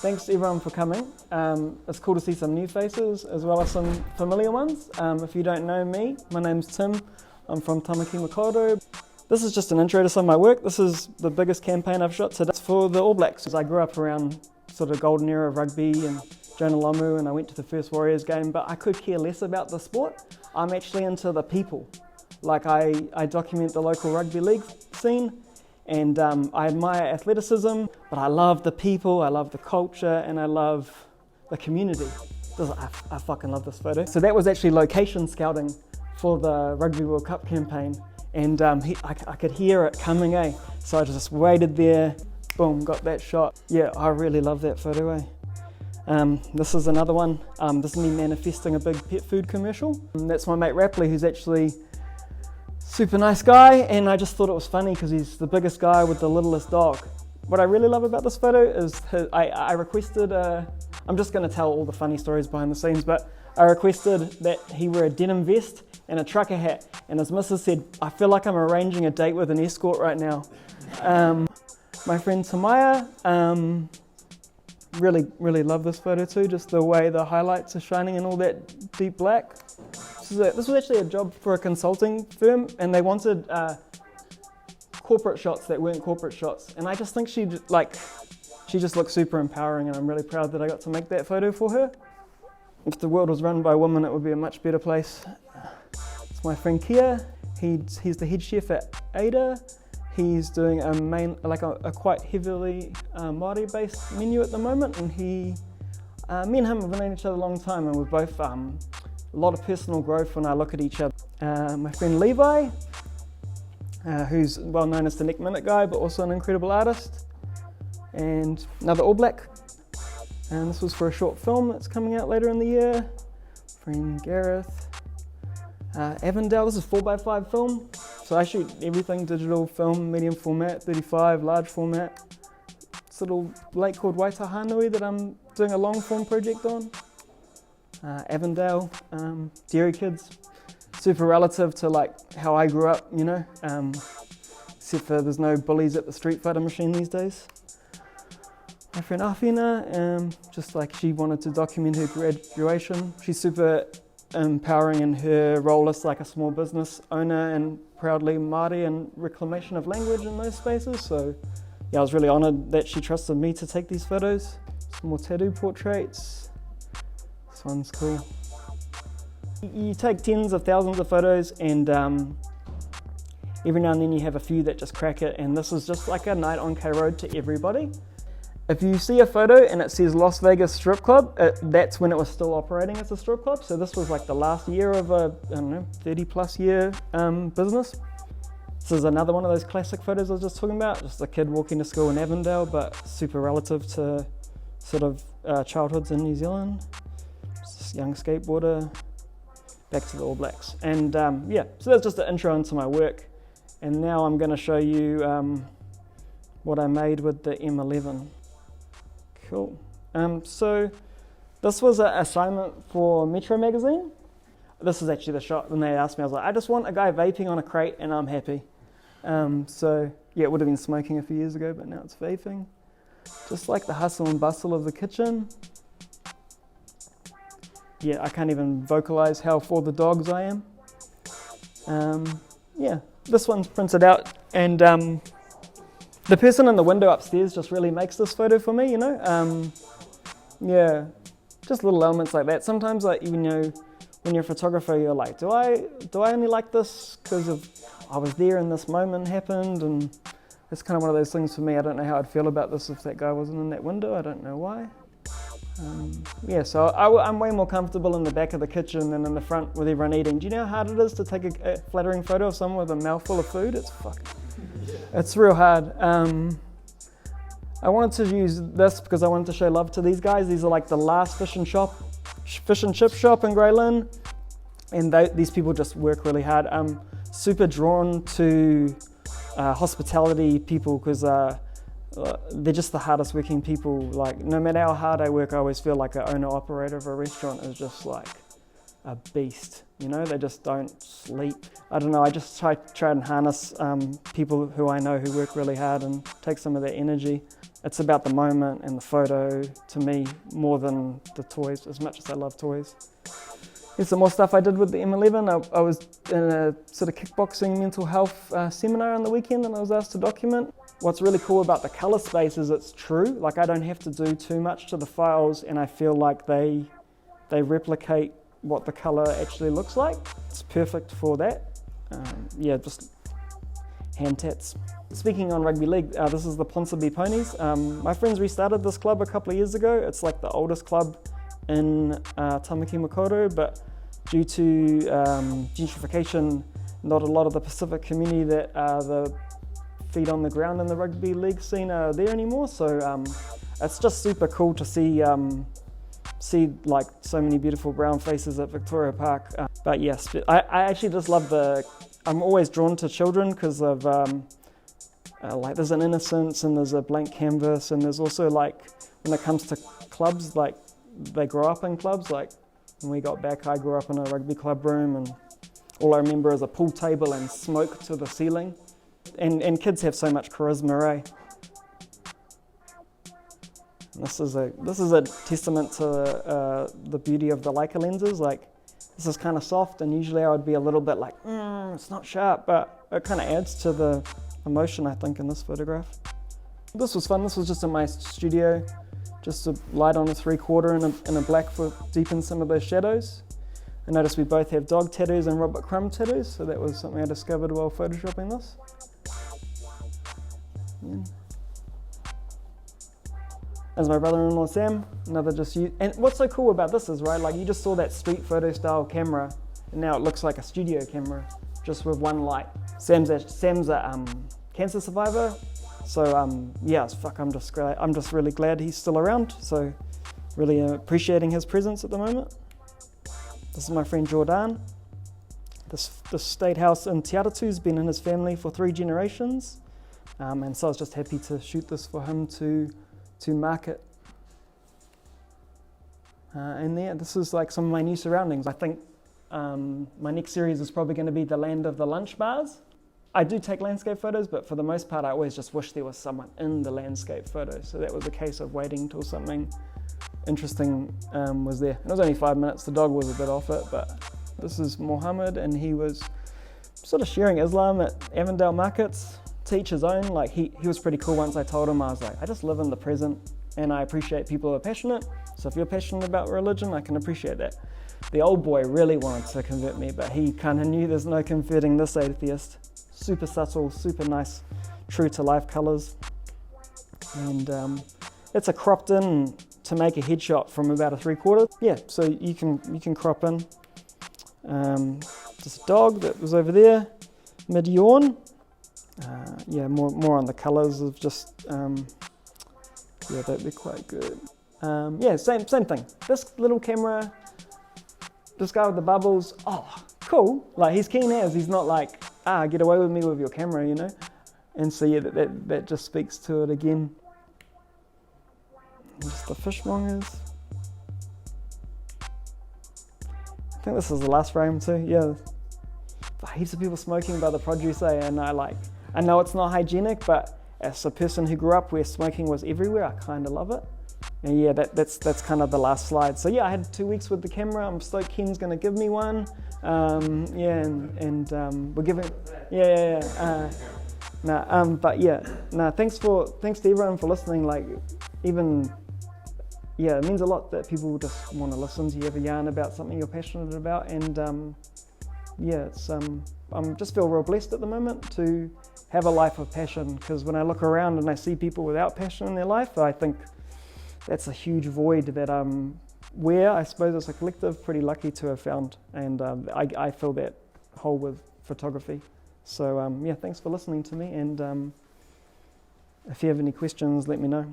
Thanks everyone for coming. It's cool to see some new faces as well as some familiar ones. If you don't know me, my name's Tim. I'm from Tamaki Makaurau. This is just an intro to some of my work. This is the biggest campaign I've shot today. It's for the All Blacks. I grew up around sort of golden era of rugby and Jonah Lomu, and I went to the first Warriors game, but I could care less about the sport. I'm actually into the people. Like I document the local rugby league scene, and I admire athleticism, but I love the people, I love the culture, and I love the community. I fucking love this photo. So that was actually location scouting for the Rugby World Cup campaign, and I could hear it coming, eh? So I just waited there, boom, got that shot. Yeah, I really love that photo, eh? This is another one. This is me manifesting a big pet food commercial. And that's my mate Rapley, who's actually super nice guy, and I just thought it was funny because he's the biggest guy with the littlest dog. What I really love about this photo is I requested, I'm just going to tell all the funny stories behind the scenes, but I requested that he wear a denim vest and a trucker hat, and his missus said, I feel like I'm arranging a date with an escort right now. My friend Tamaya, really love this photo too, just the way the highlights are shining in all that deep black. This was actually a job for a consulting firm, and they wanted corporate shots that weren't corporate shots, and I just think she just looks super empowering, and I'm really proud that I got to make that photo for her. If the world was run by women, it would be a much better place. It's my friend Kia. He's the head chef at Ada. He's doing a quite heavily Māori-based menu at the moment, and me and him have known each other a long time, and we've both a lot of personal growth when I look at each other. My friend Levi, who's well known as the Neck Minute guy, but also an incredible artist, and another All Black. And this was for a short film that's coming out later in the year. Friend Gareth. Avondale, this is 4x5 film. So I shoot everything digital, film, medium format, 35, large format. This little lake called Waitahanui that I'm doing a long form project on. Avondale, Dairy Kids, super relative to like how I grew up, you know, except for there's no bullies at the Street Fighter machine these days. My friend Afina, just like she wanted to document her graduation. She's super empowering in her role as like a small business owner and proudly Māori and reclamation of language in those spaces. So yeah, I was really honoured that she trusted me to take these photos. Some more tattoo portraits. This one's cool. You take tens of thousands of photos, and every now and then you have a few that just crack it, and this is just like a night on K Road to everybody. If you see a photo and it says Las Vegas Strip Club, that's when it was still operating as a strip club. So this was like the last year of a, 30 plus year business. This is another one of those classic photos I was just talking about, just a kid walking to school in Avondale, but super relative to sort of childhoods in New Zealand. Just a young skateboarder, back to the All Blacks. And yeah, so that's just an intro into my work. And now I'm going to show you what I made with the M11. Cool. So this was an assignment for Metro magazine. This is actually the shot when they asked me. I was like, I just want a guy vaping on a crate and I'm happy. So yeah, it would have been smoking a few years ago, but now it's vaping. Just like the hustle and bustle of the kitchen. Yeah, I can't even vocalize how for the dogs I am. Yeah, this one's printed out, and the person in the window upstairs just really makes this photo for me, you know? Yeah, just little elements like that. Sometimes, like, you know, when you're a photographer, you're like, do I only like this because of I was there and this moment happened? And it's kind of one of those things for me. I don't know how I'd feel about this if that guy wasn't in that window. I don't know why. Yeah, so I'm way more comfortable in the back of the kitchen than in the front with everyone eating. Do you know how hard it is to take a flattering photo of someone with a mouthful of food? It's real hard. I wanted to use this because I wanted to show love to these guys. These are like the last fish and chip shop in Grey Lynn, and these people just work really hard. I'm super drawn to hospitality people because they're just the hardest working people. Like, no matter how hard I work, I always feel like an owner-operator of a restaurant is just like a beast. You know, they just don't sleep. I don't know, I just try and harness people who I know who work really hard and take some of that energy. it's about the moment and the photo to me more than the toys, as much as I love toys. Here's some more stuff I did with the M11. I was in a sort of kickboxing mental health seminar on the weekend, and I was asked to document. What's really cool about the color space is it's true. Like, I don't have to do too much to the files, and I feel like they replicate what the color actually looks like. It's perfect for that. Yeah, just hand tats. Speaking on rugby league, this is the Ponsonby Ponies. My friends restarted this club a couple of years ago. It's like the oldest club in Tamaki Makaurau, but due to gentrification, not a lot of the Pacific community that are the feet on the ground in the rugby league scene are there anymore. So it's just super cool to see like so many beautiful brown faces at Victoria Park. But yes, I actually just love I'm always drawn to children because of like there's an innocence and there's a blank canvas, and there's also, like, when it comes to clubs, like they grow up in clubs. Like when we got back, I grew up in a rugby club room, and all I remember is a pool table and smoke to the ceiling. And kids have so much charisma, eh? This is a testament to the beauty of the Leica lenses. Like, this is kind of soft, and usually I would be a little bit like, it's not sharp, but it kind of adds to the emotion, I think, in this photograph. This was fun. This was just in my studio, just a light on a 3/4 and a black for deepen some of those shadows. I noticed we both have dog tattoos and Robert Crumb tattoos, so that was something I discovered while photoshopping this. Yeah. There's my brother-in-law Sam, another just use. And what's so cool about this is, right, like, you just saw that street photo style camera, and now it looks like a studio camera, just with one light. Sam's a cancer survivor, so yeah, I'm just really glad he's still around. So really appreciating his presence at the moment. This is my friend Jordan. This state house in Te Aratu's been in his family for 3 generations, and so I was just happy to shoot this for him to market. And yeah, this is like some of my new surroundings. I think my next series is probably going to be the land of the lunch bars. I do take landscape photos, but for the most part I always just wish there was someone in the landscape photo. So that was a case of waiting till something interesting was there. It was only 5 minutes, the dog was a bit off it, but this is Mohammed, and he was sort of sharing Islam at Avondale markets. To each his own. Like, he was pretty cool. Once I told him, I was like, I just live in the present, and I appreciate people who are passionate. So if you're passionate about religion, I can appreciate that. The old boy really wanted to convert me, but he kind of knew there's no converting this atheist. Super subtle, super nice, true to life colors. And it's a cropped in to make a headshot from about a 3/4. Yeah, so you can crop in. This dog that was over there, mid-yawn. Yeah, more on the colors of just, yeah, they're quite good. Yeah, same thing. This little camera, this guy with the bubbles, oh, cool. Like, he's keen as, he's not like, get away with me with your camera, you know? And so yeah, that just speaks to it again. And just the fishmongers. I think this is the last frame too, yeah. Heaps of people smoking by the produce, and I know it's not hygienic, but as a person who grew up where smoking was everywhere, I kind of love it. And yeah, that's kind of the last slide. So yeah, I had 2 weeks with the camera. I'm stoked Ken's going to give me one. Yeah, and we're giving. Yeah. But yeah, thanks to everyone for listening. Like, even, yeah, it means a lot that people just want to listen to you have a yarn about something you're passionate about, and yeah, it's I'm just feel real blessed at the moment to have a life of passion, because when I look around and I see people without passion in their life, I think that's a huge void that we're, I suppose, as a collective, pretty lucky to have found, and I fill that hole with photography. So yeah, thanks for listening to me, and if you have any questions, let me know.